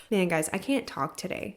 Man, guys, I can't talk today.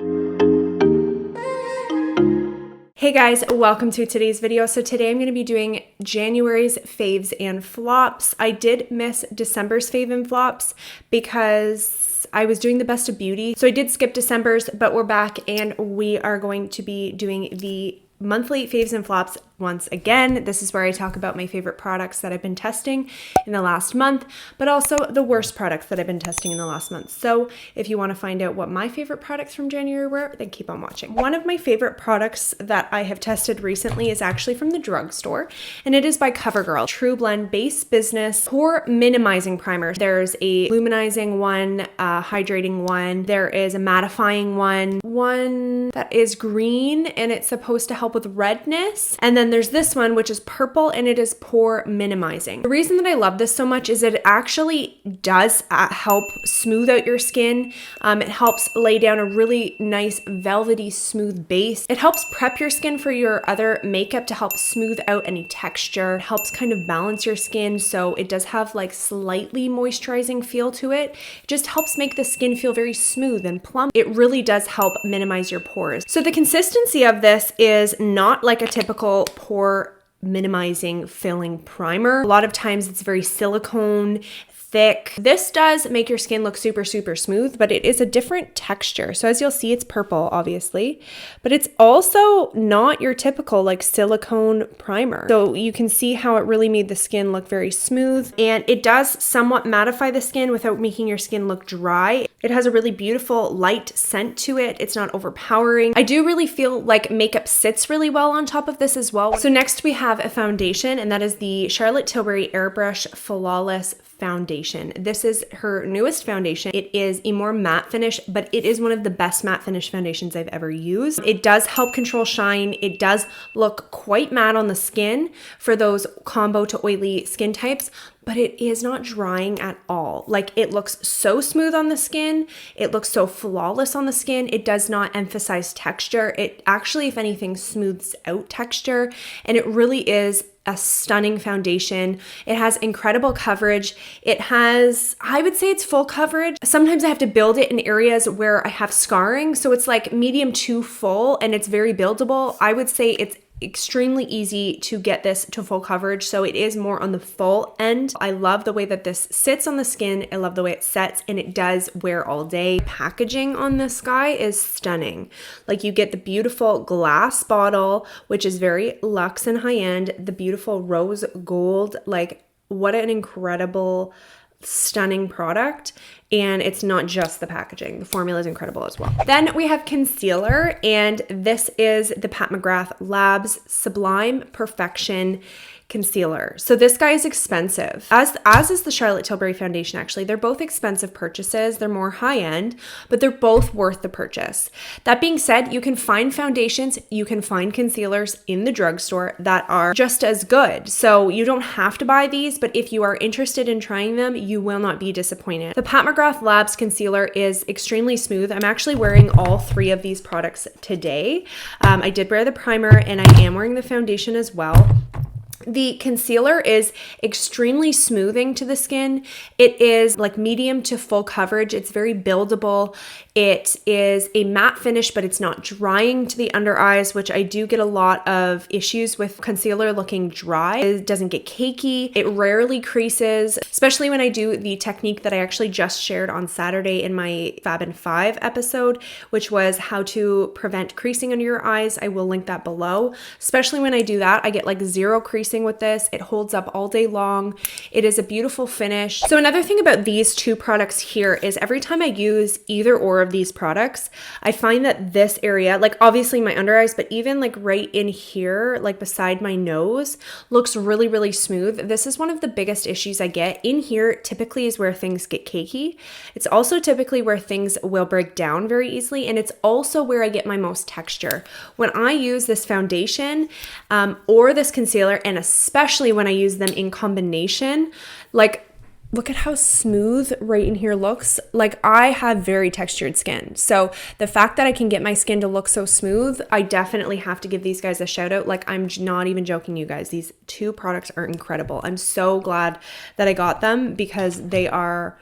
Hey guys, welcome to today's video. So today I'm going to be doing January's faves and flops. I did miss December's fave and flops because I was doing the best of beauty. So I did skip December's, but we're back and we are going to be doing the monthly faves and flops once again. This is where I talk about my favorite products that I've been testing in the last month, but also the worst products that I've been testing in the last month. So if you want to find out what my favorite products from January were, then keep on watching. One of my favorite products that I have tested recently is actually from the drugstore, and it is by CoverGirl. True Blend Base Business Pore Minimizing Primer. There's a luminizing one, a hydrating one, there is a mattifying one that is green and it's supposed to help with redness, and then there's this one which is purple and it is pore minimizing. The reason that I love this so much is that it actually does help smooth out your skin. It helps lay down a really nice velvety smooth base. It helps prep your skin for your other makeup to help smooth out any texture. It helps kind of balance your skin, so it does have like slightly moisturizing feel to it. It just helps make the skin feel very smooth and plump. It really does help minimize your pores. So the consistency of this is not like a typical pore minimizing filling primer. A lot of times it's very silicone, thick. This does make your skin look super smooth, but it is a different texture. So as you'll see, it's purple, obviously, but it's also not your typical like silicone primer. So you can see how it really made the skin look very smooth, and it does somewhat mattify the skin without making your skin look dry. It has a really beautiful light scent to it. It's not overpowering. I do really feel like makeup sits really well on top of this as well. So next we have a foundation, and that is the Charlotte Tilbury Airbrush Flawless Foundation. This is her newest foundation. It is a more matte finish, but it is one of the best matte finish foundations I've ever used. It does help control shine. It does look quite matte on the skin for those combo to oily skin types, but it is not drying at all. Like, it looks so smooth on the skin. It looks so flawless on the skin. It does not emphasize texture. It actually, if anything, smooths out texture, and it really is a stunning foundation. It has incredible coverage. It has, I would say it's full coverage. Sometimes I have to build it in areas where I have scarring, so it's like medium to full, and it's very buildable. I would say it's extremely easy to get this to full coverage, so it is more on the full end. I love the way that this sits on the skin. I love the way it sets, and it does wear all day. Packaging on this guy is stunning. Like, you get the beautiful glass bottle, which is very luxe and high-end, the beautiful rose gold. Like, what an incredible, stunning product. And it's not just the packaging. The formula is incredible as well. Then we have concealer, and this is the Pat McGrath Labs Sublime Perfection Concealer. So this guy is expensive, as is the Charlotte Tilbury foundation. Actually, they're both expensive purchases. They're more high-end, but they're both worth the purchase. That being said, you can find foundations, you can find concealers in the drugstore that are just as good. So you don't have to buy these, but if you are interested in trying them, you will not be disappointed. The Pat McGrath Labs concealer is extremely smooth. I'm actually wearing all three of these products today. I did wear the primer, and I am wearing the foundation as well. The concealer is extremely smoothing to the skin. It is like medium to full coverage. It's very buildable. It is a matte finish, but it's not drying to the under eyes, which I do get a lot of issues with concealer looking dry. It doesn't get cakey. It rarely creases, especially when I do the technique that I actually just shared on Saturday in my Fab and 5 episode, which was how to prevent creasing under your eyes. I will link that below. Especially when I do that, I get like zero creasing with this. It holds up all day long. It is a beautiful finish. So another thing about these two products here is every time I use either or of these products, I find that this area, like obviously my under eyes, but even like right in here, like beside my nose, looks really smooth. This is one of the biggest issues I get. In here typically is where things get cakey. It's also typically where things will break down very easily, and it's also where I get my most texture. When I use this foundation or this concealer, and especially when I use them in combination, like look at how smooth right in here looks. Like, I have very textured skin. So the fact that I can get my skin to look so smooth, I definitely have to give these guys a shout out. Like, I'm not even joking, you guys. These two products are incredible. I'm so glad that I got them because they are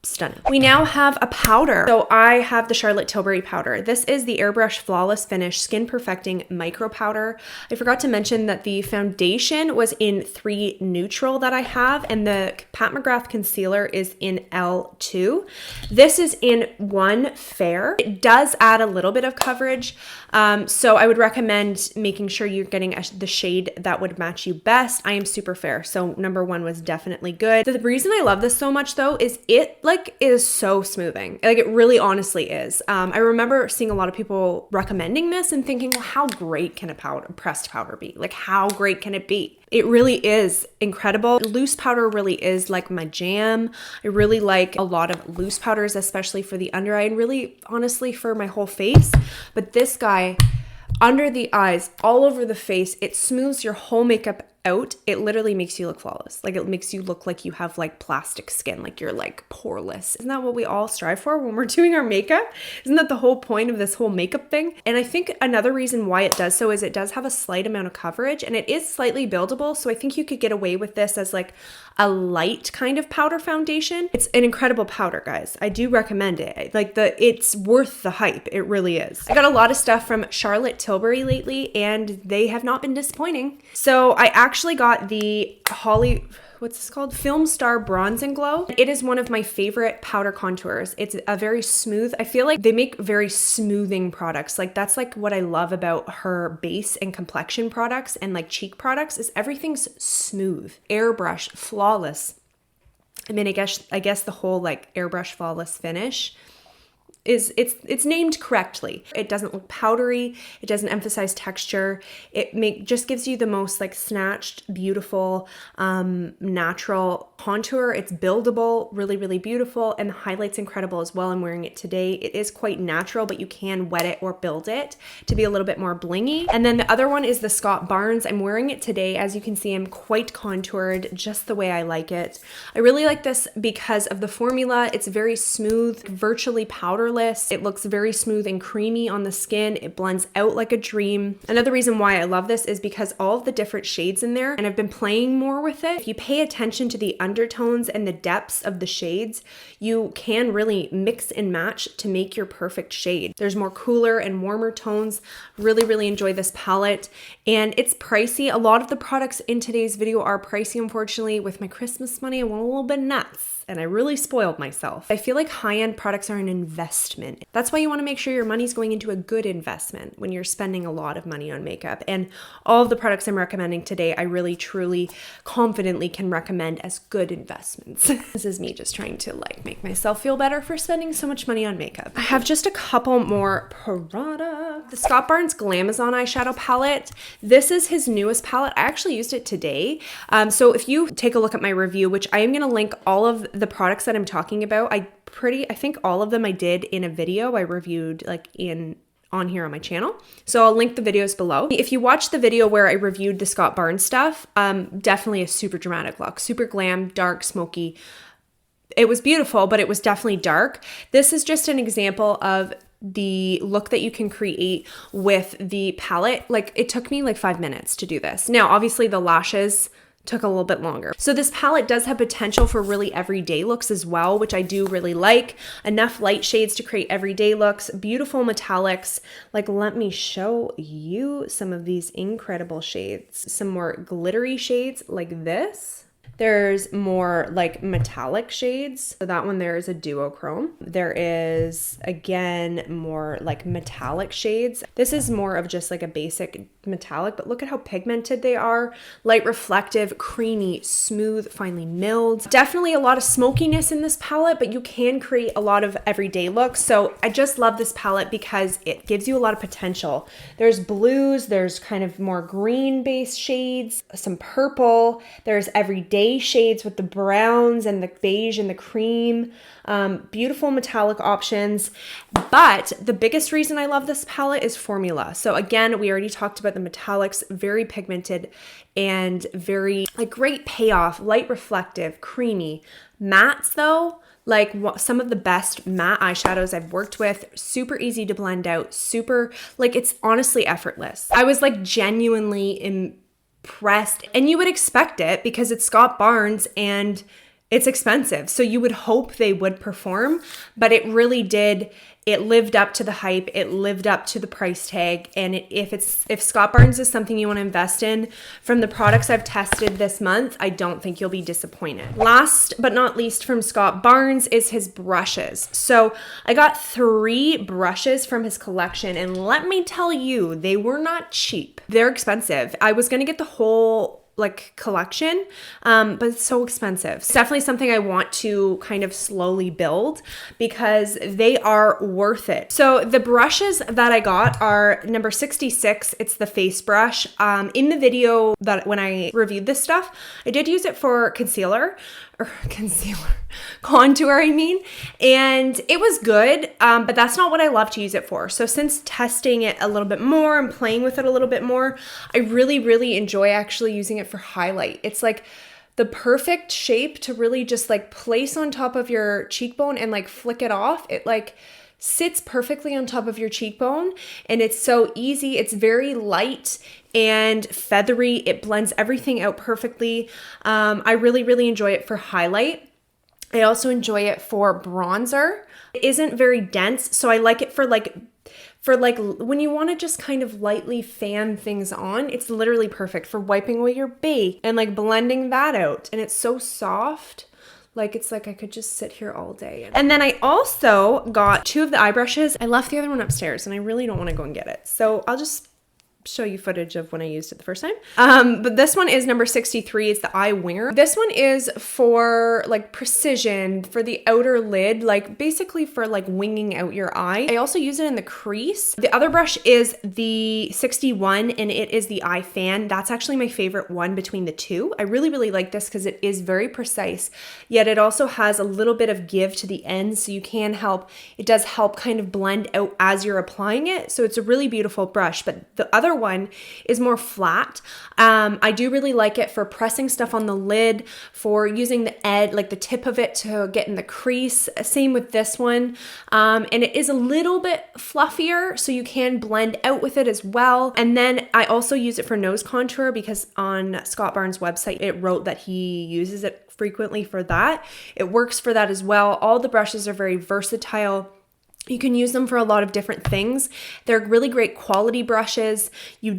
stunning. We now have a powder. So I have the Charlotte Tilbury powder. This is the Airbrush Flawless Finish Skin Perfecting Micro Powder. I forgot to mention that the foundation was in 3 neutral that I have, and the Pat McGrath concealer is in L2. This is in 1 fair. It does add a little bit of coverage, so I would recommend making sure you're getting the shade that would match you best. I am super fair, so number 1 was definitely good. The reason I love this so much though is it is so smoothing. Like it really honestly is. I remember seeing a lot of people recommending this and thinking, well, how great can a pressed powder be? Like how great can it be? It really is incredible. Loose powder really is like my jam. I really like a lot of loose powders, especially for the under eye and really honestly for my whole face. But this guy, under the eyes, all over the face, it smooths your whole makeup out. It literally makes you look flawless. Like it makes you look like you have like plastic skin, like you're like poreless. Isn't that what we all strive for when we're doing our makeup? Isn't that the whole point of this whole makeup thing? And I think another reason why it does so is it does have a slight amount of coverage and it is slightly buildable. So I think you could get away with this as like a light kind of powder foundation. It's an incredible powder, guys. I do recommend it. It's worth the hype. It really is. I got a lot of stuff from Charlotte Tilbury lately and they have not been disappointing. So I actually got the what's this called? Film Star Bronze and Glow. It is one of my favorite powder contours. It's a very smooth, I feel like they make very smoothing products. Like that's like what I love about her base and complexion products and like cheek products is everything's smooth, airbrush, flawless. I mean, I guess the whole like airbrush flawless finish is it's named correctly. It doesn't look powdery. It doesn't emphasize texture. It just gives you the most like snatched, beautiful, natural contour. It's buildable, really, really beautiful. And the highlight's incredible as well. I'm wearing it today. It is quite natural, but you can wet it or build it to be a little bit more blingy. And then the other one is the Scott Barnes. I'm wearing it today. As you can see, I'm quite contoured, just the way I like it. I really like this because of the formula. It's very smooth, virtually powderless. It looks very smooth and creamy on the skin. It blends out like a dream. Another reason why I love this is because all of the different shades in there, and I've been playing more with it. If you pay attention to the undertones and the depths of the shades, you can really mix and match to make your perfect shade. There's more cooler and warmer tones. Really, really enjoy this palette. And it's pricey. A lot of the products in today's video are pricey, unfortunately. With my Christmas money, I went a little bit nuts. And I really spoiled myself. I feel like high-end products are an investment. That's why you want to make sure your money's going into a good investment when you're spending a lot of money on makeup. And all of the products I'm recommending today, I really, truly, confidently can recommend as good investments. This is me just trying to like make myself feel better for spending so much money on makeup. I have just a couple more products. The Scott Barnes Glamazon eyeshadow palette. This is his newest palette. I actually used it today. So if you take a look at my review, which I am going to link all of the products that I'm talking about, I think all of them I did in a video I reviewed like on here on my channel. So I'll link the videos below. If you watch the video where I reviewed the Scott Barnes stuff, definitely a super dramatic look, super glam, dark, smoky. It was beautiful, but it was definitely dark. This is just an example of the look that you can create with the palette. Like it took me like 5 minutes to do this. Now, obviously the lashes took a little bit longer. So this palette does have potential for really everyday looks as well, which I do really like. Enough light shades to create everyday looks, beautiful metallics. Like, let me show you some of these incredible shades. Some more glittery shades like this. There's more like metallic shades. So that one there is a duochrome. There is, again, more like metallic shades. This is more of just like a basic metallic, but look at how pigmented they are. Light reflective, creamy, smooth, finely milled. Definitely a lot of smokiness in this palette, but you can create a lot of everyday looks. So I just love this palette because it gives you a lot of potential. There's blues, there's kind of more green based shades, some purple, there's everyday shades with the browns and the beige and the cream. Beautiful metallic options. But the biggest reason I love this palette is formula. So again, we already talked about the metallics, very pigmented and very like great payoff, light reflective, creamy. Mattes though, like some of the best matte eyeshadows I've worked with, super easy to blend out, super, like it's honestly effortless. I was like genuinely impressed, and you would expect it because it's Scott Barnes and it's expensive. So you would hope they would perform, but it really did. It lived up to the hype. It lived up to the price tag. And if Scott Barnes is something you want to invest in, from the products I've tested this month, I don't think you'll be disappointed. Last but not least from Scott Barnes is his brushes. So I got 3 brushes from his collection, and let me tell you, they were not cheap. They're expensive. I was going to get the whole collection, but it's so expensive. It's definitely something I want to kind of slowly build because they are worth it. So the brushes that I got are number 66. It's the face brush. In the video that when I reviewed this stuff, I did use it for contour, I mean, and it was good, but that's not what I love to use it for. So since testing it a little bit more and playing with it a little bit more, I really, really enjoy actually using it for highlight. It's like the perfect shape to really just like place on top of your cheekbone and like flick it off. It like sits perfectly on top of your cheekbone, and it's so easy. It's very light and feathery. It blends everything out perfectly. I really, really enjoy it for highlight. I also enjoy it for bronzer. It isn't very dense, so I like it for when you want to just kind of lightly fan things on. It's literally perfect for wiping away your bake and like blending that out. And it's so soft. It's like I could just sit here all day. And then I also got 2 of the eye brushes. I left the other one upstairs and I really don't want to go and get it. So I'll just show you footage of when I used it the first time. But this one is number 63. It's the eye winger. This one is for like precision, for the outer lid, like basically for like winging out your eye. I also use it in the crease. The other brush is the 61 and it is the eye fan. That's actually my favorite one between the 2. I really, really like this because it is very precise, yet it also has a little bit of give to the end. So it does help kind of blend out as you're applying it. So it's a really beautiful brush, but the other one is more flat. I do really like it for pressing stuff on the lid, for using the edge, like the tip of it to get in the crease. Same with this one. And it is a little bit fluffier, so you can blend out with it as well. And then I also use it for nose contour because on Scott Barnes' website, it wrote that he uses it frequently for that. It works for that as well. All the brushes are very versatile. You can use them for a lot of different things. They're really great quality brushes. You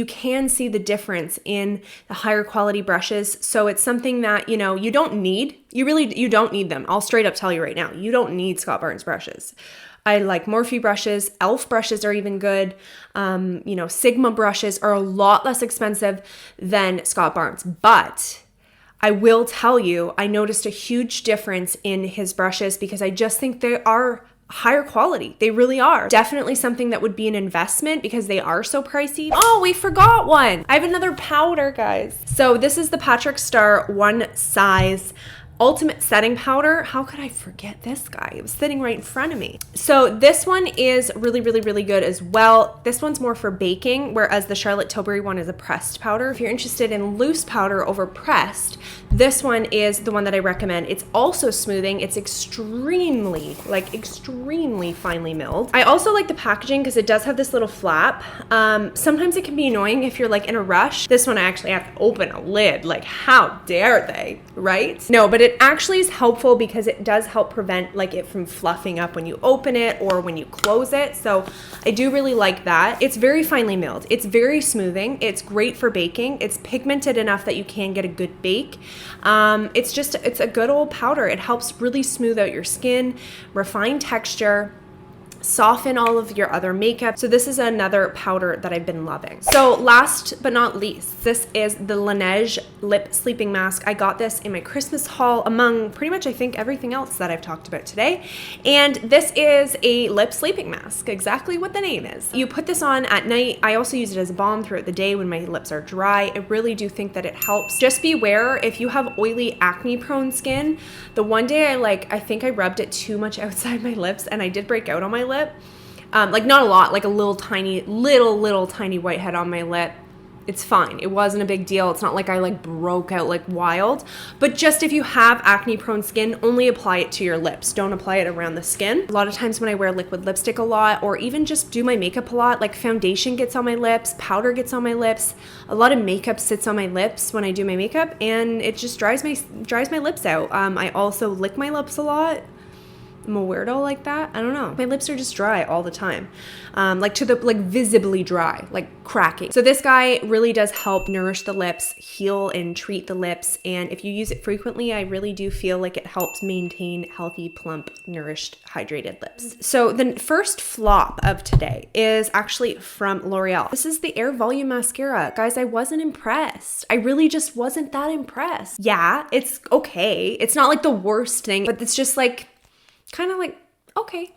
can see the difference in the higher quality brushes. So it's something that, you don't need. You don't need them. I'll straight up tell you right now, you don't need Scott Barnes brushes. I like Morphe brushes. Elf brushes are even good. Sigma brushes are a lot less expensive than Scott Barnes. But I will tell you, I noticed a huge difference in his brushes because I just think they are higher quality. They really are. Definitely something that would be an investment because they are so pricey. Oh, we forgot one. I have another powder, guys. So this is the Patrick Star One Size Ultimate Setting Powder. How could I forget this guy? It was sitting right in front of me. So this one is really, really, really good as well. This one's more for baking, whereas the Charlotte Tilbury one is a pressed powder. If you're interested in loose powder over pressed, this one is the one that I recommend. It's also smoothing. It's extremely finely milled. I also like the packaging because it does have this little flap. Sometimes it can be annoying if you're like in a rush. This one I actually have to open a lid. Like, how dare they, right? No, but it actually is helpful because it does help prevent like it from fluffing up when you open it or when you close it. So I do really like that. It's very finely milled. It's very smoothing. It's great for baking. It's pigmented enough that you can get a good bake. It's a good old powder. It helps really smooth out your skin, refine texture, soften all of your other makeup. So this is another powder that I've been loving. So last but not least, this is the Laneige Lip Sleeping Mask. I got this in my Christmas haul among pretty much I think everything else that I've talked about today. And this is a lip sleeping mask, exactly what the name is. You put this on at night. I also use it as a balm throughout the day when my lips are dry. I really do think that it helps. Just beware if you have oily, acne prone skin. The one day I think I rubbed it too much outside my lips and I did break out on my lip. Like not a lot, like a little tiny whitehead on my lip. It's fine. It wasn't a big deal. It's not like I like broke out like wild, but just if you have acne prone skin, only apply it to your lips. Don't apply it around the skin. A lot of times when I wear liquid lipstick a lot, or even just do my makeup a lot, like foundation gets on my lips, powder gets on my lips, a lot of makeup sits on my lips when I do my makeup, and it just dries my lips out. I also lick my lips a lot. I'm a weirdo like that. I don't know. My lips are just dry all the time. Like visibly dry, like cracking. So this guy really does help nourish the lips, heal and treat the lips. And if you use it frequently, I really do feel like it helps maintain healthy, plump, nourished, hydrated lips. So the first flop of today is actually from L'Oreal. This is the Air Volume Mascara. Guys, I wasn't impressed. I really just wasn't that impressed. Yeah, it's okay. It's not like the worst thing, but it's just like, kind of like, okay,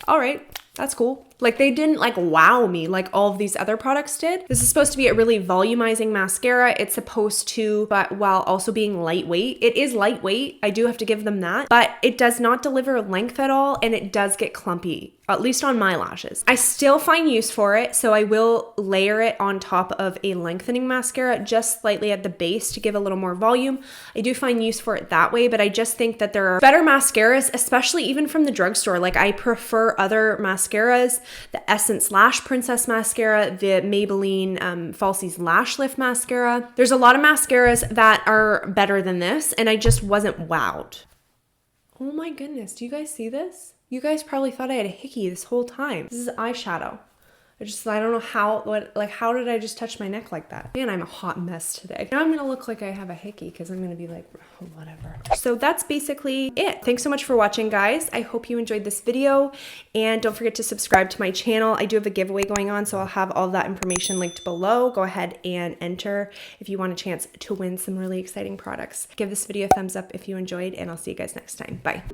all right, that's cool. Like they didn't like wow me like all of these other products did. This is supposed to be a really volumizing mascara. It's supposed to, but while also being lightweight. It is lightweight, I do have to give them that, but it does not deliver length at all, and it does get clumpy, at least on my lashes. I still find use for it, so I will layer it on top of a lengthening mascara just slightly at the base to give a little more volume. I do find use for it that way, but I just think that there are better mascaras, especially even from the drugstore. Like I prefer other mascaras, the Essence Lash Princess Mascara, the Maybelline Falsies Lash Lift Mascara. There's a lot of mascaras that are better than this, and I just wasn't wowed. Oh my goodness, do you guys see this? You guys probably thought I had a hickey this whole time. This is eyeshadow. I don't know how did I just touch my neck like that? Man, I'm a hot mess today. Now I'm gonna look like I have a hickey because I'm gonna be like, oh, whatever. So that's basically it. Thanks so much for watching, guys. I hope you enjoyed this video, and don't forget to subscribe to my channel. I do have a giveaway going on, so I'll have all that information linked below. Go ahead and enter if you want a chance to win some really exciting products. Give this video a thumbs up if you enjoyed, and I'll see you guys next time. Bye.